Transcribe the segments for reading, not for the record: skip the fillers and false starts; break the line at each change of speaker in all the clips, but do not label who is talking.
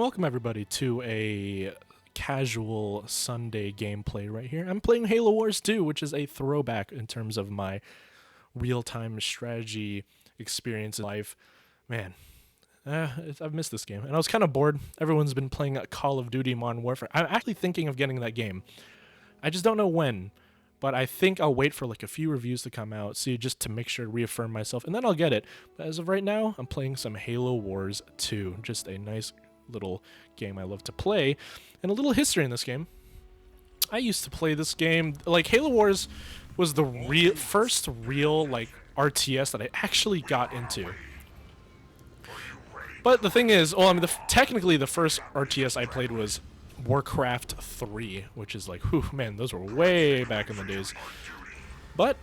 Welcome everybody to a casual Sunday gameplay right here. I'm playing Halo Wars 2, which is a throwback in terms of my real-time strategy experience in life. Man, I've missed this game, and I was kind of bored. Everyone's been playing Call of Duty Modern Warfare. I'm actually thinking of getting that game. I just don't know when, but I think I'll wait for like a few reviews to come out, see, just to make sure to reaffirm myself, and then I'll get it. But as of right now, I'm playing some Halo Wars 2, just a nice little game I love to play. And a little history in this game. I used to play this game, like Halo Wars was the first real like RTS that I actually got into. But the thing is, well, I mean, technically the first RTS I played was Warcraft 3, which is like, whew, man, those were way back in the days. But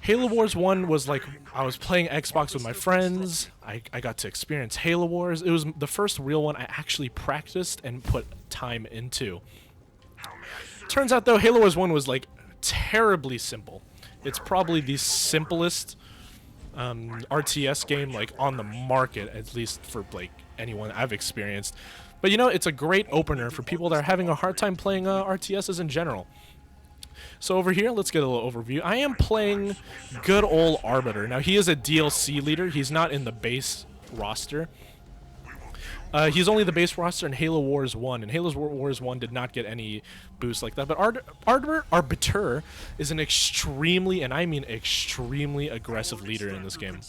Halo Wars 1 was like, I was playing Xbox with my friends, I got to experience Halo Wars. It was the first real one I actually practiced and put time into. Turns out though, Halo Wars 1 was like terribly simple. It's probably the simplest RTS game like on the market, at least for like anyone I've experienced. But you know, it's a great opener for people that are having a hard time playing RTSs in general. So over here, let's get a little overview. I am playing good old Arbiter. Now, he is a DLC leader. He's not in the base roster. He's only the base roster in Halo Wars 1, and Halo Wars 1 did not get any boost like that. But Arbiter is an extremely, and I mean extremely, aggressive leader in this game.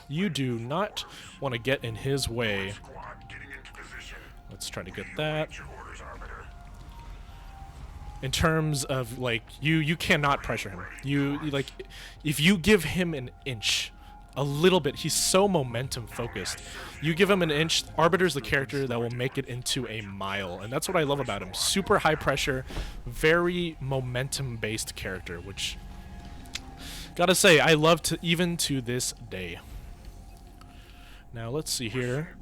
You do not want to get in his way. Let's try to get that. In terms of like you cannot pressure him. You like if you give him an inch, a little bit, he's so momentum focused. You give him an inch, Arbiter's the character that will make it into a mile, and that's what I love about him. Super high pressure, very momentum based character, which gotta say I love to even to this day. Now let's see here.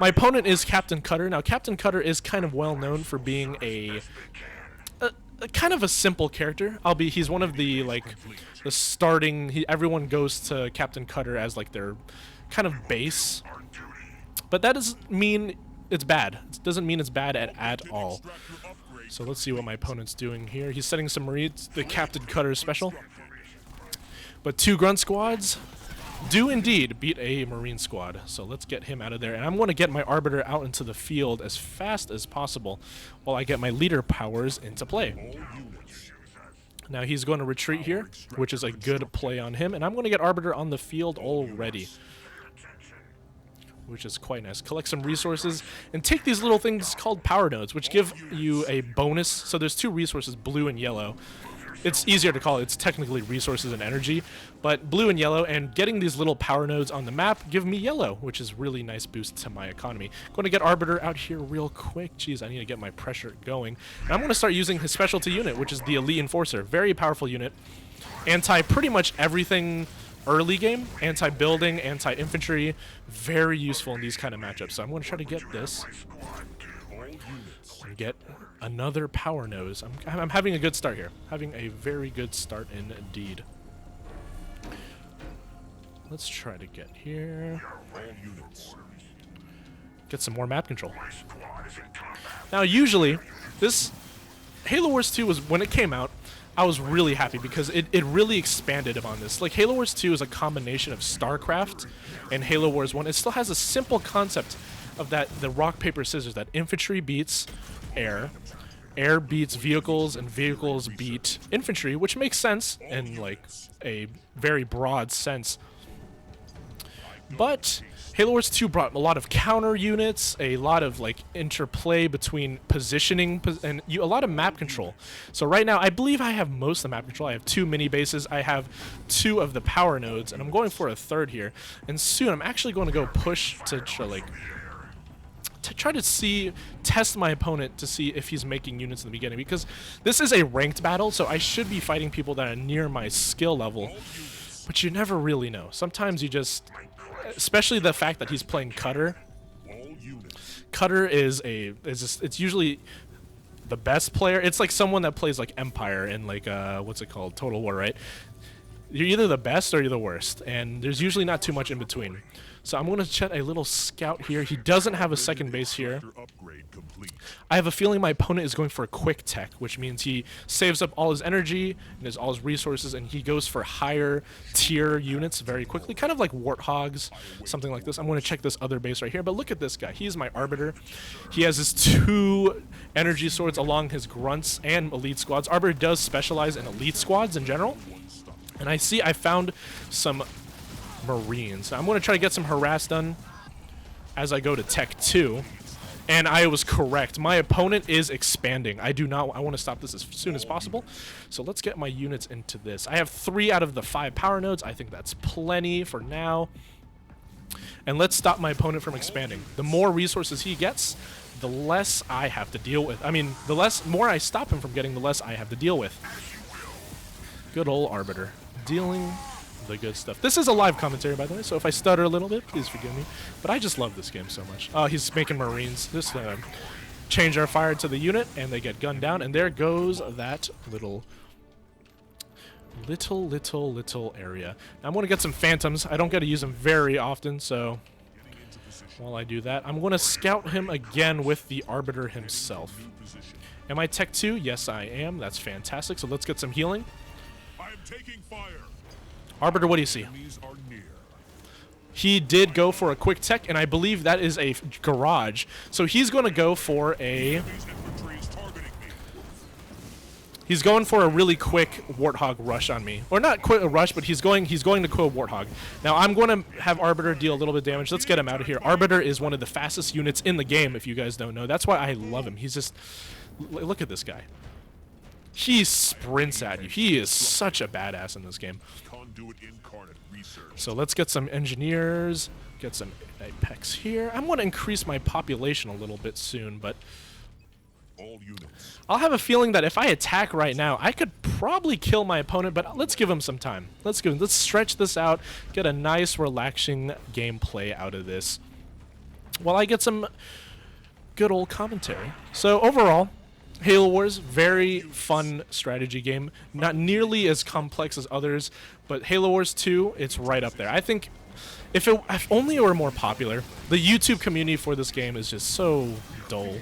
My opponent is Captain Cutter. Now Captain Cutter is kind of well known for being a kind of a simple character. He's one of the like the starting. Everyone goes to Captain Cutter as like their kind of base, but that doesn't mean it's bad. It doesn't mean it's bad at all. So let's see what my opponent's doing here. He's setting some Marines, the Captain Cutter special, but 2 grunt squads do indeed beat a Marine squad. So let's get him out of there, and I'm going to get my Arbiter out into the field as fast as possible while I get my leader powers into play. Now he's going to retreat here, which is a good play on him, and I'm going to get Arbiter on the field already, which is quite nice. Collect some resources and take these little things called power nodes, which give you a bonus. So there's 2 resources, blue and yellow. It's easier to call it. It's technically resources and energy, but blue and yellow, and getting these little power nodes on the map give me yellow, which is really nice boost to my economy. Going to get Arbiter out here real quick. Jeez, I need to get my pressure going. And I'm going to start using his specialty unit, which is the Elite Enforcer. Very powerful unit. Anti pretty much everything early game. Anti-building, anti-infantry. Very useful in these kind of matchups. So I'm going to try to get this. And get another power nose. I'm having a good start here. Having a very good start indeed. Let's try to get here. Get some more map control. Now usually, this Halo Wars 2 was, when it came out, I was really happy because it really expanded upon this. Like Halo Wars 2 is a combination of StarCraft and Halo Wars 1. It still has a simple concept of that the rock, paper, scissors, that infantry beats air, air beats vehicles, and vehicles beat infantry, which makes sense in like a very broad sense. But Halo Wars 2 brought a lot of counter units, a lot of like interplay between positioning, and a lot of map control. So right now, I believe I have most of the map control. I have 2 mini bases, I have 2 of the power nodes, and I'm going for a 3rd here. And soon, I'm actually going to go push to try to test my opponent to see if he's making units in the beginning, because this is a ranked battle, so I should be fighting people that are near my skill level, but you never really know. Sometimes you just, especially the fact that he's playing Cutter. Cutter is it's usually the best player. It's like someone that plays like Empire in like what's it called, Total War, right? You're either the best or you're the worst, and there's usually not too much in between. So I'm going to check a little scout here. He doesn't have a second base here. I have a feeling my opponent is going for a quick tech, which means he saves up all his energy and all his resources, and he goes for higher tier units very quickly, kind of like Warthogs, something like this. I'm going to check this other base right here, but look at this guy. He's my Arbiter. He has his 2 energy swords along his grunts and elite squads. Arbiter does specialize in elite squads in general, and I found some Marines. I'm going to try to get some harass done as I go to Tech 2. And I was correct. My opponent is expanding. I want to stop this as soon as possible. So let's get my units into this. I have 3 out of the 5 power nodes. I think that's plenty for now. And let's stop my opponent from expanding. The more resources he gets, the less I have to deal with. I mean, the more I stop him from getting, the less I have to deal with. Good old Arbiter. Dealing the good stuff. This is a live commentary, by the way, so if I stutter a little bit, please forgive me. But I just love this game so much. Oh, he's making Marines. This change our fire to the unit, and they get gunned down, and there goes that little area. Now I'm going to get some Phantoms. I don't get to use them very often, so while I do that, I'm going to scout him again with the Arbiter himself. Am I Tech 2? Yes, I am. That's fantastic. So let's get some healing.
I am taking fire.
Arbiter, what do you see? He did go for a quick tech, and I believe that is a garage. So he's going to go for a... He's going for a really quick Warthog rush on me. Or not quite a rush, but he's going to kill Warthog. Now I'm going to have Arbiter deal a little bit of damage. Let's get him out of here. Arbiter is one of the fastest units in the game, if you guys don't know. That's why I love him. He's just... Look at this guy. He sprints at you. He is such a badass in this game. So let's get some engineers, get some Apex here. I'm going to increase my population a little bit soon, but I'll have a feeling that if I attack right now, I could probably kill my opponent, but let's give him some time. Let's stretch this out, get a nice, relaxing gameplay out of this, while I get some good old commentary. So overall, Halo Wars, very fun strategy game. Not nearly as complex as others, but Halo Wars 2, it's right up there. I think if only it were more popular. The YouTube community for this game is just so dull.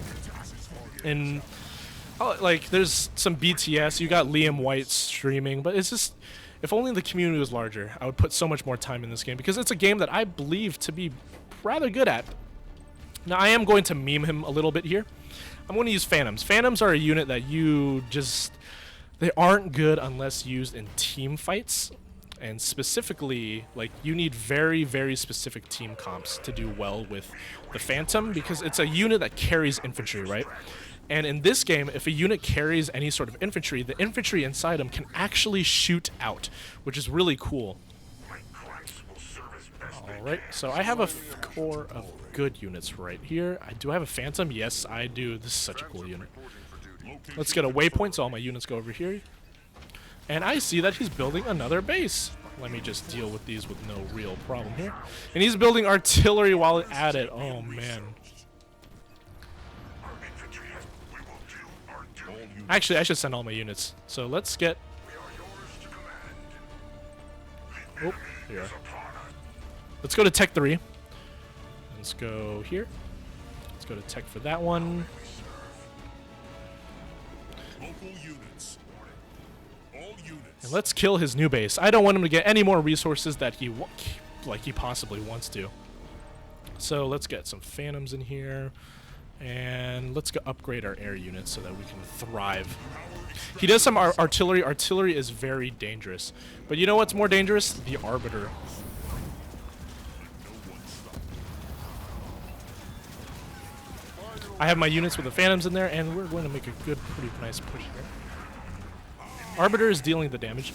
And like, there's some BTS, you got Liam White streaming, but it's just, if only the community was larger, I would put so much more time in this game, because it's a game that I believe to be rather good at. Now, I am going to meme him a little bit here. I'm going to use Phantoms. Phantoms are a unit that they aren't good unless used in team fights. And specifically, like, you need very, very specific team comps to do well with the Phantom, because it's a unit that carries infantry, right? And in this game, if a unit carries any sort of infantry, the infantry inside them can actually shoot out, which is really cool. Alright, so I have a core of good units right here. Do I have a Phantom? Yes, I do. This is such a cool unit. Let's get a waypoint so all my units go over here. And I see that he's building another base. Let me just deal with these with no real problem here. And he's building artillery while at it. Oh, man. Actually, I should send all my units. So let's get... Oh, here. Let's go to Tech 3. Let's go here. Let's go to Tech for that one. And let's kill his new base. I don't want him to get any more resources that he possibly wants to. So let's get some Phantoms in here. And let's go upgrade our air units so that we can thrive. He does some artillery. Artillery is very dangerous. But you know what's more dangerous? The Arbiter. I have my units with the Phantoms in there, and we're going to make a good, pretty nice push here. Arbiter is dealing the damage.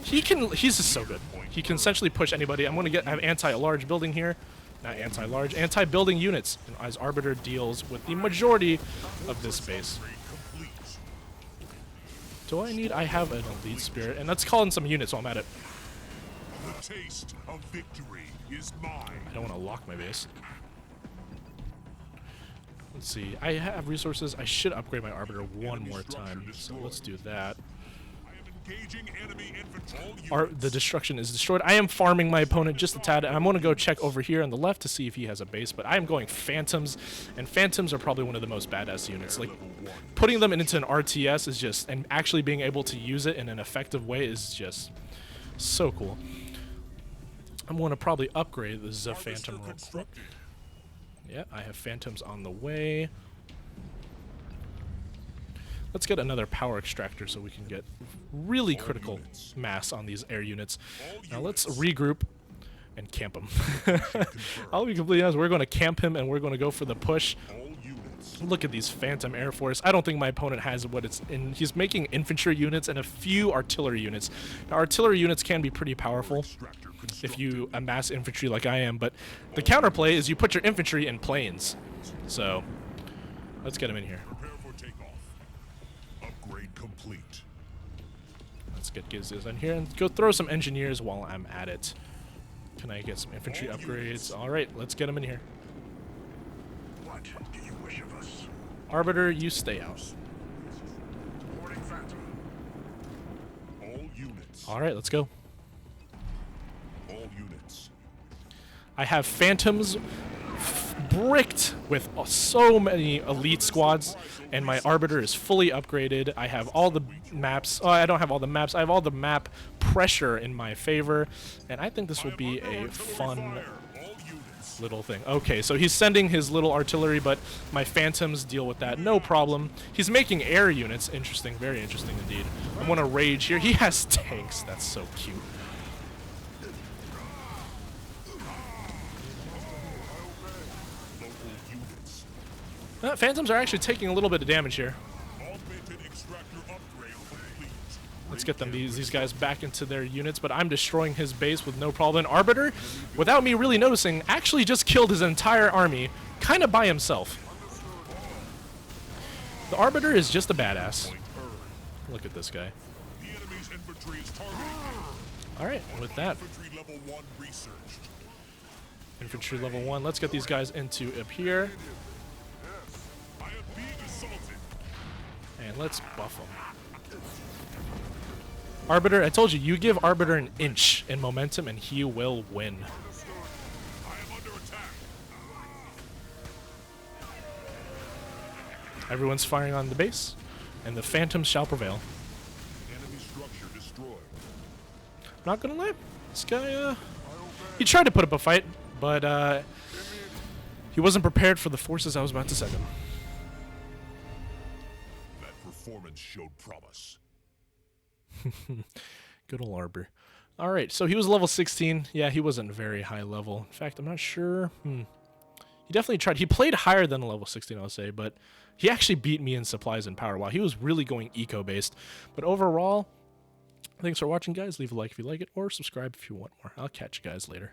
He's just so good. He can essentially push anybody. I'm going to have anti-large building here. Not anti-large, anti-building units, as Arbiter deals with the majority of this base. I have an elite spirit, and let's call in some units while I'm at it.
The taste of victory is mine.
I don't want to lock my base. Let's see, I have resources. I should upgrade my Arbiter one more time, so let's do that.
Engaging enemy infantry.
The destruction is destroyed. I am farming my opponent just a tad, and I'm going to go check over here on the left to see if he has a base, but I am going Phantoms, and Phantoms are probably one of the most badass units. Like, putting them into an RTS is just, and actually being able to use it in an effective way is just so cool. I'm going to probably upgrade this Phantom real quick. Yeah, I have Phantoms on the way. Let's get another power extractor so we can get really critical mass on these air units. Now let's regroup and camp him. I'll be completely honest, we're going to camp him and we're going to go for the push. Look at these Phantom Air Force. I don't think my opponent has what it's in. He's making infantry units and a few artillery units. Now, artillery units can be pretty powerful if you amass infantry like I am, but the counterplay is you put your infantry in planes. So let's get him in here.
Complete.
Let's get Gizes in here and go throw some engineers while I'm at it. Can I get some infantry upgrades? Alright, let's get them in here.
What do you wish of us?
Arbiter, you stay out.
All units.
Alright, let's go.
All units.
I have Phantoms bricked with so many elite squads, and my Arbiter is fully upgraded. I have all the maps. Oh, I don't have all the maps. I have all the map pressure in my favor, and I think this will be a fun little thing. Okay, so he's sending his little artillery, but my Phantoms deal with that. No problem. He's making air units. Interesting. Very interesting indeed. I'm going to rage here. He has tanks. That's so cute. Phantoms are actually taking a little bit of damage here. Let's get them these guys back into their units, but I'm destroying his base with no problem. Arbiter, without me really noticing, actually just killed his entire army, kind of by himself. The Arbiter is just a badass. Look at this guy. Alright, with that. Infantry level 1. Let's get these guys into up here. And let's buff him. Arbiter, I told you, you give Arbiter an inch in momentum and he will win. Everyone's firing on the base, and the Phantoms shall prevail.
Enemy structure destroyed.
Not gonna lie, this guy, he tried to put up a fight, but he wasn't prepared for the forces I was about to send him.
Performance showed promise.
Good old Arbiter. Alright, so he was level 16. Yeah, he wasn't very high level. In fact, I'm not sure. He definitely tried. He played higher than a level 16, I'll say, but he actually beat me in supplies and power while he was really going eco-based. But overall, thanks for watching, guys. Leave a like if you like it, or subscribe if you want more. I'll catch you guys later.